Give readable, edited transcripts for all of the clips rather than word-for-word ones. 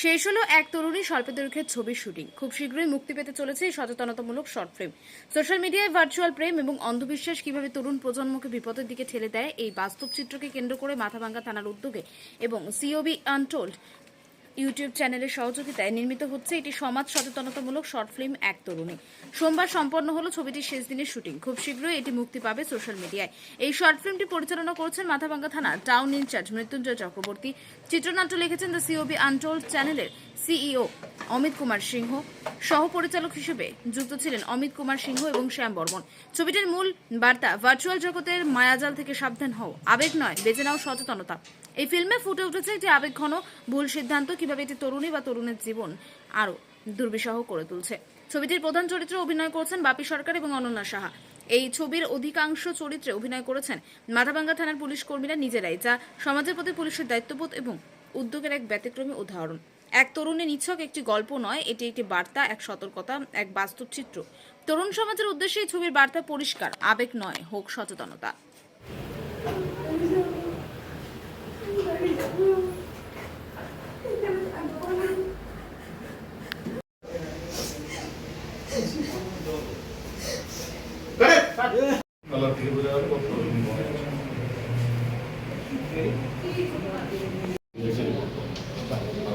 শেষ হলো এক তরুণী স্বল্পদৈর্ঘ্যের ছবির শুটিং। খুব শীঘ্রই মুক্তি পেতে চলেছে এই সচেতনতামূলক শর্ট ফিল্ম। সোশ্যাল মিডিয়ায় ভার্চুয়াল প্রেম এবং অন্ধবিশ্বাস কিভাবে তরুণ প্রজন্মকে বিপদের দিকে ঠেলে দেয়, এই বাস্তব চিত্রকে কেন্দ্র করে মাথাভাঙ্গা থানার উদ্যোগে এবং সিওবি আনটোল্ড ইউটিউব চ্যানেলের সহযোগিতায় নির্মিত হচ্ছে এটি সমাজ সচেতনতামূলক শর্ট ফিল্ম এক তরুণী। সোমবার সম্পন্ন হলো ছবিটির শেষ দিনের শুটিং। খুব শীঘ্রই এটি মুক্তি পাবে সোশ্যাল মিডিয়ায়। এই শর্ট ফিল্মটি পরিচালনা করছেন মাথাভাঙ্গা থানা টাউন ইনচার্জ মৃত্যুঞ্জয় চক্রবর্তী। চিত্রনাট্য লিখেছেন দ্য সিওবি আনটোল্ড চ্যানেলের সিইও অমিত কুমার সিংহ। সহ পরিচালক হিসেবে যুক্ত ছিলেন অমিত কুমার সিংহ এবং শ্যাম বর্মন। ছবিটির মূল বার্তা, ভার্চুয়াল জগতের মায়াজাল থেকে সাবধান হও, আবেগ নয় বেঁচে নাও সচেতনতা। এই ফিল্মে ফুটে উঠেছে একটি আবেগঘন ভুল সিদ্ধান্ত কিভাবে একটি তরুণী বা তরুণের জীবন আরো দুর্বিষহ করে তুলছে। ছবিটির প্রধান চরিত্রে অভিনয় করেছেন বাপি সরকার এবং অনন্যা সাহা। এই ছবির অধিকাংশ চরিত্রে অভিনয় করেছেন মাথাভাঙ্গা থানার পুলিশ কর্মীরা নিজেরাই, যা সমাজের প্রতি পুলিশের দায়িত্ববোধ এবং উদ্যোগের এক ব্যতিক্রমী উদাহরণ। এক তরুণী নিছক একটি গল্প নয়, এটি একটি বার্তা, এক সতর্কতা, এক বাস্তব চিত্র। তরুণ সমাজের উদ্দেশ্যে এই ছবির বার্তা পরিষ্কার, আবেগ নয়, হোক সচেতনতা।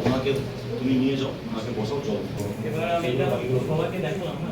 ওনাকে তুমি নিয়ে যাও, ওনাকে বসাও, জল এবার আমি এটা সবাইকে দেখালাম না।